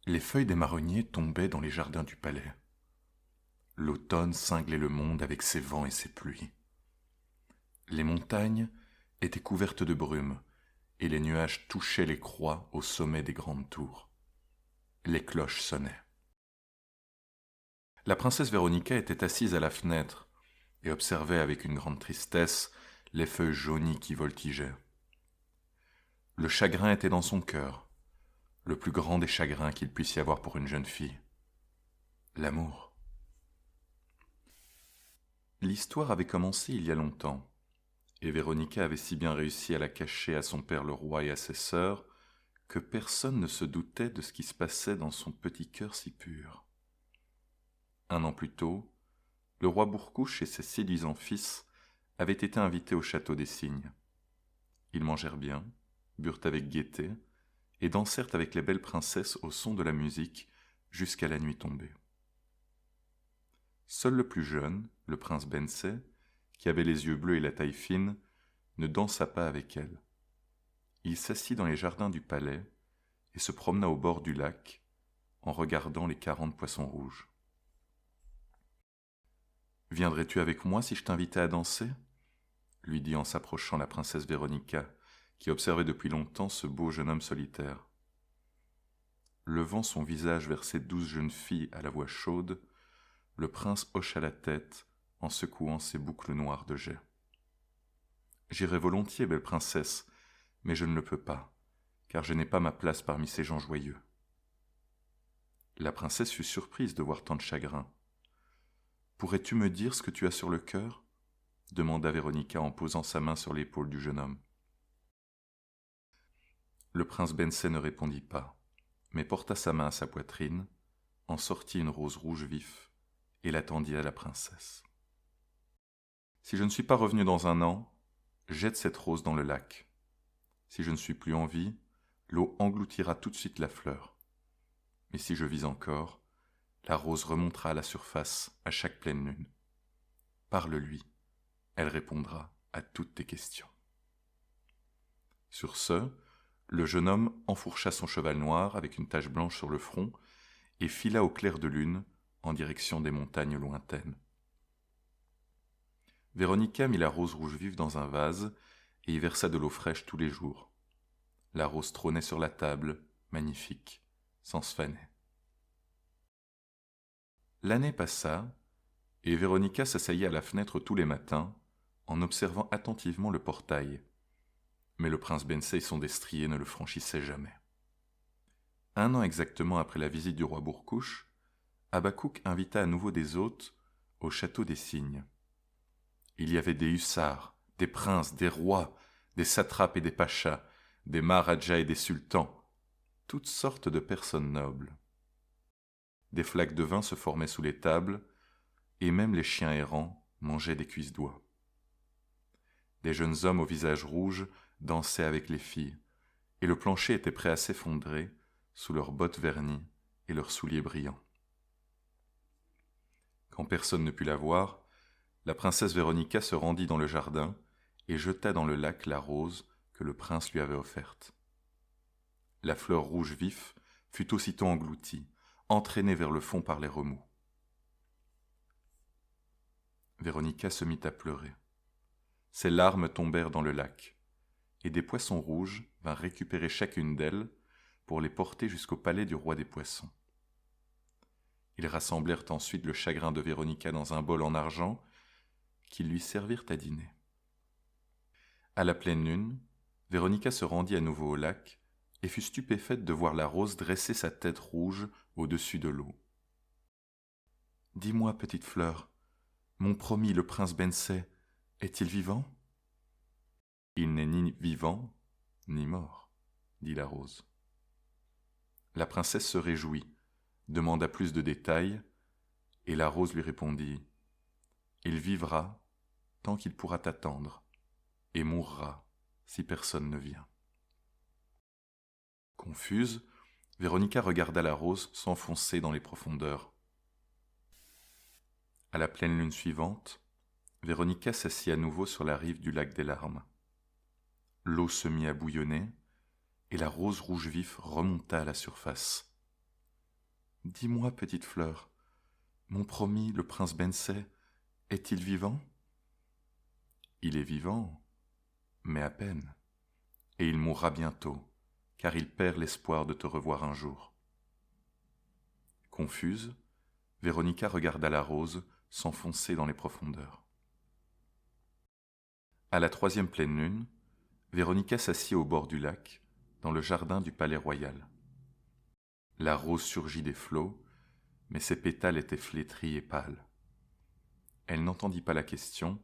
Les feuilles des marronniers tombaient dans les jardins du palais. L'automne cinglait le monde avec ses vents et ses pluies. Les montagnes étaient couvertes de brume, et les nuages touchaient les croix au sommet des grandes tours. Les cloches sonnaient. La princesse Véronica était assise à la fenêtre et observait avec une grande tristesse les feuilles jaunies qui voltigeaient. Le chagrin était dans son cœur, le plus grand des chagrins qu'il puisse y avoir pour une jeune fille. L'amour. L'histoire avait commencé il y a longtemps, et Véronica avait si bien réussi à la cacher à son père le roi et à ses sœurs que personne ne se doutait de ce qui se passait dans son petit cœur si pur. 1 an plus tôt, le roi Bourcouche et ses séduisants fils avaient été invités au château des Cygnes. Ils mangèrent bien, burent avec gaieté, et dansèrent avec les belles princesses au son de la musique jusqu'à la nuit tombée. Seul le plus jeune, le prince Bensay, qui avait les yeux bleus et la taille fine, ne dansa pas avec elle. Il s'assit dans les jardins du palais et se promena au bord du lac en regardant les 40 poissons rouges. « Viendrais-tu avec moi si je t'invitais à danser ?» lui dit en s'approchant la princesse Véronica, qui observait depuis longtemps ce beau jeune homme solitaire. Levant son visage vers ces 12 jeunes filles à la voix chaude, le prince hocha la tête en secouant ses boucles noires de jais. « J'irai volontiers, belle princesse, mais je ne le peux pas, car je n'ai pas ma place parmi ces gens joyeux. » La princesse fut surprise de voir tant de chagrin. « Pourrais-tu me dire ce que tu as sur le cœur ?» demanda Véronica en posant sa main sur l'épaule du jeune homme. Le prince Bensay ne répondit pas, mais porta sa main à sa poitrine, en sortit une rose rouge vif et la tendit à la princesse. « Si je ne suis pas revenu dans 1 an, jette cette rose dans le lac. Si je ne suis plus en vie, l'eau engloutira tout de suite la fleur. Mais si je vis encore, la rose remontera à la surface à chaque pleine lune. Parle-lui, elle répondra à toutes tes questions. » Sur ce, le jeune homme enfourcha son cheval noir avec une tache blanche sur le front et fila au clair de lune en direction des montagnes lointaines. Véronica mit la rose rouge vive dans un vase et y versa de l'eau fraîche tous les jours. La rose trônait sur la table, magnifique, sans se faner. L'année passa, et Véronica s'asseyait à la fenêtre tous les matins, en observant attentivement le portail. Mais le prince Bensay et son destrier ne le franchissaient jamais. 1 an exactement après la visite du roi Bourcouche, Habakkuk invita à nouveau des hôtes au château des Cygnes. Il y avait des hussards, des princes, des rois, des satrapes et des pachas, des maharajas et des sultans, toutes sortes de personnes nobles. Des flaques de vin se formaient sous les tables, et même les chiens errants mangeaient des cuisse-doigts. Des jeunes hommes au visage rouge dansaient avec les filles, et le plancher était prêt à s'effondrer sous leurs bottes vernies et leurs souliers brillants. Quand personne ne put la voir, la princesse Véronica se rendit dans le jardin et jeta dans le lac la rose que le prince lui avait offerte. La fleur rouge vif fut aussitôt engloutie, entraînée vers le fond par les remous. Véronica se mit à pleurer. Ses larmes tombèrent dans le lac, et des poissons rouges vinrent récupérer chacune d'elles pour les porter jusqu'au palais du roi des poissons. Ils rassemblèrent ensuite le chagrin de Véronica dans un bol en argent qu'ils lui servirent à dîner. À la pleine lune, Véronica se rendit à nouveau au lac et fut stupéfaite de voir la rose dresser sa tête rouge au-dessus de l'eau. « Dis-moi, petite fleur, mon promis, le prince Bensay, est-il vivant ?»« Il n'est ni vivant, ni mort, » dit la rose. La princesse se réjouit, demanda plus de détails, et la rose lui répondit « Il vivra tant qu'il pourra t'attendre, et mourra si personne ne vient. » Confuse, Véronica regarda la rose s'enfoncer dans les profondeurs. À la pleine lune suivante, Véronica s'assit à nouveau sur la rive du lac des larmes. L'eau se mit à bouillonner, et la rose rouge vif remonta à la surface. Dis-moi, petite fleur, mon promis, le prince Bensay, est-il vivant ? Il est vivant, mais à peine, et il mourra bientôt, car il perd l'espoir de te revoir un jour. Confuse, Véronica regarda la rose s'enfoncer dans les profondeurs. À la 3e pleine lune, Véronica s'assit au bord du lac, dans le jardin du palais royal. La rose surgit des flots, mais ses pétales étaient flétris et pâles. Elle n'entendit pas la question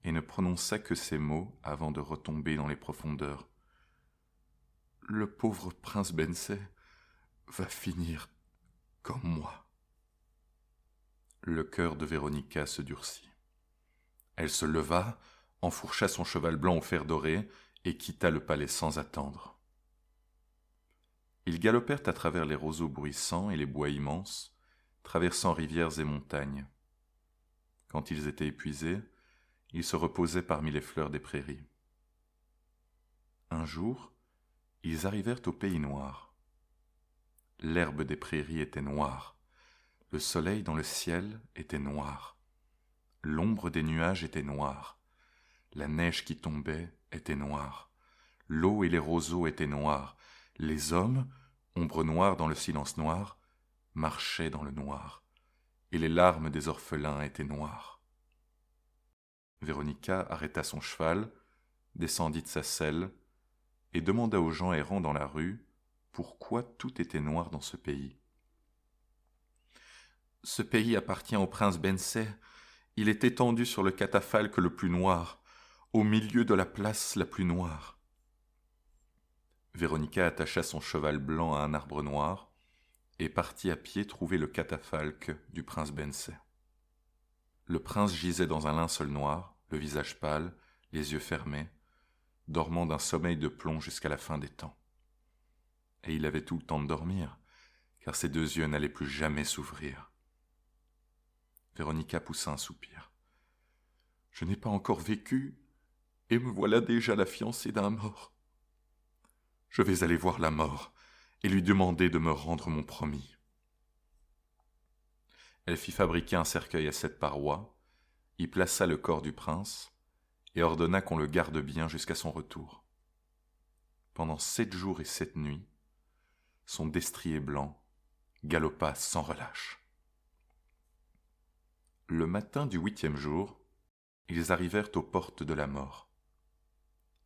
et ne prononça que ces mots avant de retomber dans les profondeurs. « Le pauvre prince Bensay va finir comme moi. » Le cœur de Véronica se durcit. Elle se leva, enfourcha son cheval blanc au fer doré et quitta le palais sans attendre. Ils galopèrent à travers les roseaux bruissants et les bois immenses, traversant rivières et montagnes. Quand ils étaient épuisés, ils se reposaient parmi les fleurs des prairies. Un jour, ils arrivèrent au pays noir. L'herbe des prairies était noire, le soleil dans le ciel était noir, l'ombre des nuages était noire, la neige qui tombait était noire, l'eau et les roseaux étaient noirs, les hommes, ombre noire dans le silence noir, marchaient dans le noir, et les larmes des orphelins étaient noires. Véronica arrêta son cheval, descendit de sa selle, et demanda aux gens errant dans la rue pourquoi tout était noir dans ce pays. « Ce pays appartient au prince Bensay. Il est étendu sur le catafalque le plus noir, au milieu de la place la plus noire. » Véronica attacha son cheval blanc à un arbre noir et partit à pied trouver le catafalque du prince Bensay. Le prince gisait dans un linceul noir, le visage pâle, les yeux fermés, dormant d'un sommeil de plomb jusqu'à la fin des temps. Et il avait tout le temps de dormir, car ses 2 yeux n'allaient plus jamais s'ouvrir. Véronica poussa un soupir. « Je n'ai pas encore vécu, et me voilà déjà la fiancée d'un mort. Je vais aller voir la mort, et lui demander de me rendre mon promis. » Elle fit fabriquer un cercueil à 7 parois, y plaça le corps du prince, et ordonna qu'on le garde bien jusqu'à son retour. Pendant 7 jours et 7 nuits, son destrier blanc galopa sans relâche. Le matin du 8e jour, ils arrivèrent aux portes de la mort.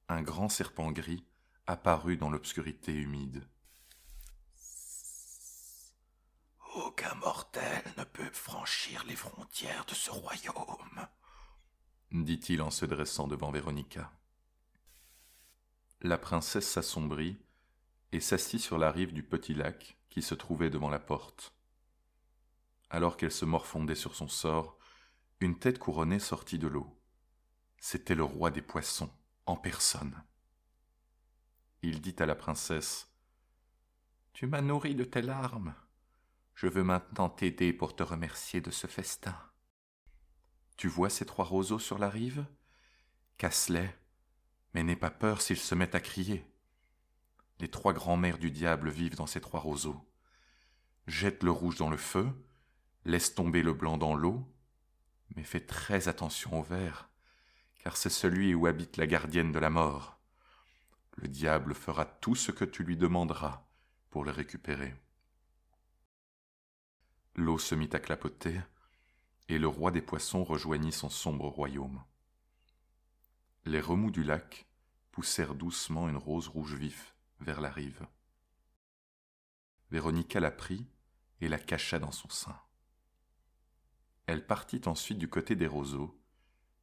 Un grand serpent gris apparut dans l'obscurité humide. « Aucun mortel ne peut franchir les frontières de ce royaume, » dit-il en se dressant devant Véronica. La princesse s'assombrit et s'assit sur la rive du petit lac qui se trouvait devant la porte. Alors qu'elle se morfondait sur son sort, une tête couronnée sortit de l'eau. C'était le roi des poissons, en personne. Il dit à la princesse : « Tu m'as nourri de tes larmes. Je veux maintenant t'aider pour te remercier de ce festin. Tu vois ces 3 roseaux sur la rive ? Casse-les, mais n'aie pas peur s'ils se mettent à crier. Les 3 grands-mères du diable vivent dans ces 3 roseaux. Jette le rouge dans le feu, laisse tomber le blanc dans l'eau, mais fais très attention au vert, car c'est celui où habite la gardienne de la mort. Le diable fera tout ce que tu lui demanderas pour le récupérer. » L'eau se mit à clapoter, et le roi des poissons rejoignit son sombre royaume. Les remous du lac poussèrent doucement une rose rouge vif vers la rive. Véronica la prit et la cacha dans son sein. Elle partit ensuite du côté des roseaux,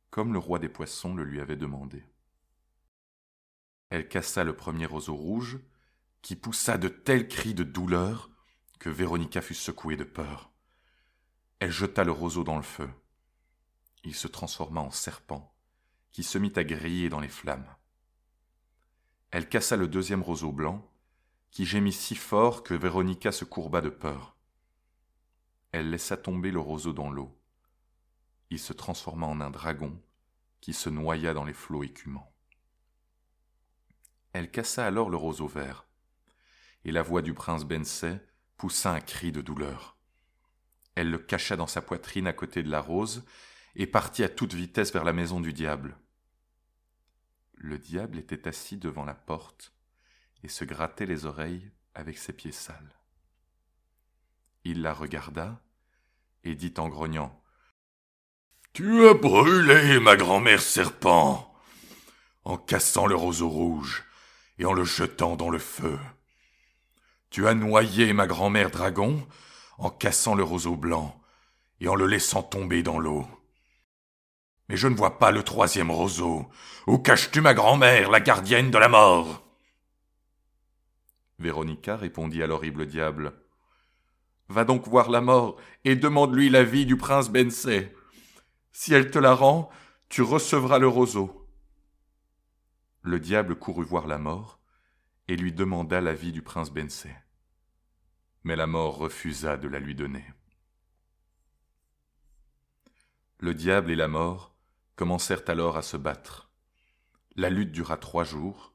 comme le roi des poissons le lui avait demandé. Elle cassa le premier roseau rouge, qui poussa de tels cris de douleur que Véronica fut secouée de peur. Elle jeta le roseau dans le feu. Il se transforma en serpent, qui se mit à griller dans les flammes. Elle cassa le 2e roseau blanc, qui gémit si fort que Véronica se courba de peur. Elle laissa tomber le roseau dans l'eau. Il se transforma en un dragon, qui se noya dans les flots écumants. Elle cassa alors le roseau vert, et la voix du prince Bensay poussa un cri de douleur. Elle le cacha dans sa poitrine à côté de la rose et partit à toute vitesse vers la maison du diable. Le diable était assis devant la porte et se grattait les oreilles avec ses pieds sales. Il la regarda et dit en grognant : « Tu as brûlé ma grand-mère serpent en cassant le roseau rouge et en le jetant dans le feu. Tu as noyé ma grand-mère dragon en cassant le roseau blanc et en le laissant tomber dans l'eau. Mais je ne vois pas le troisième roseau. Où caches-tu ma grand-mère, la gardienne de la mort ?» Véronica répondit à l'horrible diable : « Va donc voir la mort et demande-lui la vie du prince Bensay. Si elle te la rend, tu recevras le roseau. » Le diable courut voir la mort et lui demanda la vie du prince Bensay. Mais la mort refusa de la lui donner. Le diable et la mort commencèrent alors à se battre. La lutte dura 3 jours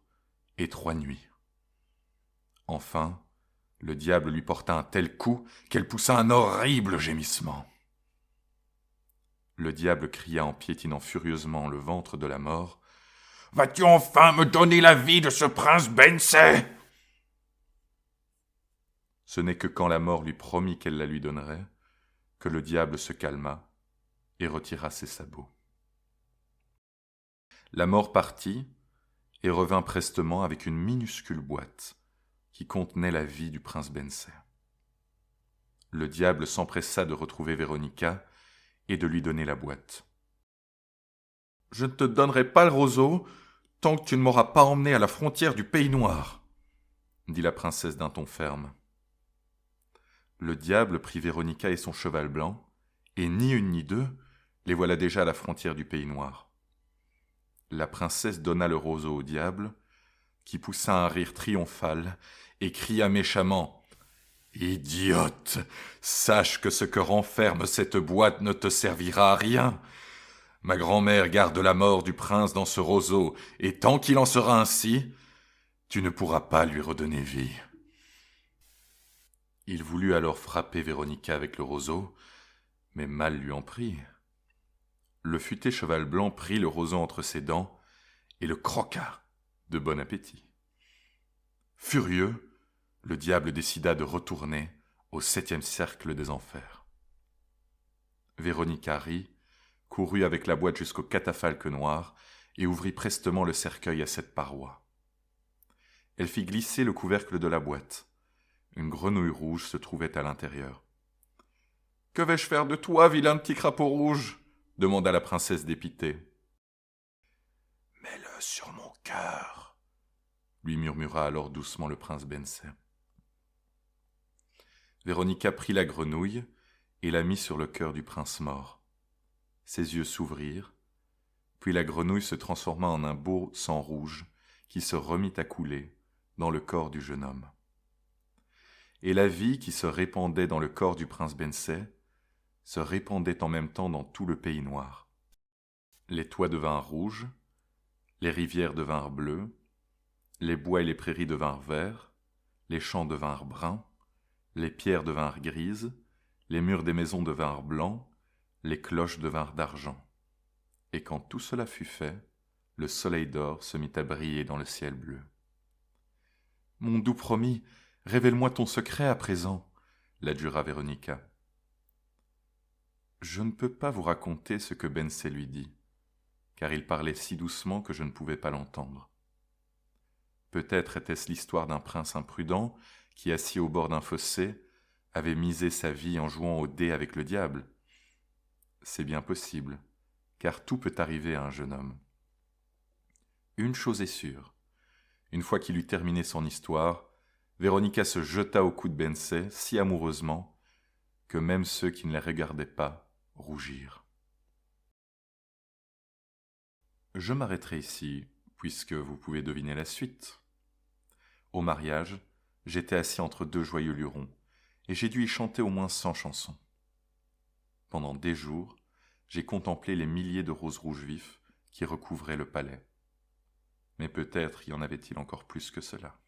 et 3 nuits. Enfin, le diable lui porta un tel coup qu'elle poussa un horrible gémissement. Le diable cria en piétinant furieusement le ventre de la mort : « Vas-tu enfin me donner la vie de ce prince Bensay ?» Ce n'est que quand la mort lui promit qu'elle la lui donnerait que le diable se calma et retira ses sabots. La mort partit et revint prestement avec une minuscule boîte qui contenait la vie du prince Bensay. Le diable s'empressa de retrouver Véronica et de lui donner la boîte. « Je ne te donnerai pas le roseau tant que tu ne m'auras pas emmené à la frontière du pays noir, » dit la princesse d'un ton ferme. Le diable prit Véronica et son cheval blanc, et ni une ni deux, les voilà déjà à la frontière du pays noir. La princesse donna le roseau au diable, qui poussa un rire triomphal et cria méchamment : « Idiote, sache que ce que renferme cette boîte ne te servira à rien. Ma grand-mère garde la mort du prince dans ce roseau, et tant qu'il en sera ainsi, tu ne pourras pas lui redonner vie. » Il voulut alors frapper Véronica avec le roseau, mais mal lui en prit. Le futé cheval blanc prit le roseau entre ses dents et le croqua de bon appétit. Furieux, le diable décida de retourner au 7e cercle des enfers. Véronica rit, courut avec la boîte jusqu'au catafalque noir et ouvrit prestement le cercueil à 7 parois. Elle fit glisser le couvercle de la boîte. Une grenouille rouge se trouvait à l'intérieur. « Que vais-je faire de toi, vilain petit crapaud rouge ?» demanda la princesse dépitée. « Mets-le sur mon cœur, » lui murmura alors doucement le prince Bensay. Véronica prit la grenouille et la mit sur le cœur du prince mort. Ses yeux s'ouvrirent, puis la grenouille se transforma en un beau sang rouge qui se remit à couler dans le corps du jeune homme. Et la vie qui se répandait dans le corps du prince Bensay se répandait en même temps dans tout le pays noir. Les toits devinrent rouges, les rivières devinrent bleues, les bois et les prairies devinrent verts, les champs devinrent bruns, les pierres devinrent grises, les murs des maisons devinrent blancs, les cloches devinrent d'argent. Et quand tout cela fut fait, le soleil d'or se mit à briller dans le ciel bleu. « Mon doux promis, révèle-moi ton secret à présent, » l'adjura Véronica. « Je ne peux pas vous raconter ce que Bensay lui dit, car il parlait si doucement que je ne pouvais pas l'entendre. Peut-être était-ce l'histoire d'un prince imprudent qui, assis au bord d'un fossé, avait misé sa vie en jouant aux dés avec le diable. C'est bien possible, car tout peut arriver à un jeune homme. Une chose est sûre, une fois qu'il eut terminé son histoire, Véronica se jeta au cou de Bensay si amoureusement que même ceux qui ne la regardaient pas rougirent. Je m'arrêterai ici, puisque vous pouvez deviner la suite. Au mariage, j'étais assis entre 2 joyeux lurons, et j'ai dû y chanter au moins 100 chansons. Pendant des jours, j'ai contemplé les milliers de roses rouges vifs qui recouvraient le palais. Mais peut-être y en avait-il encore plus que cela.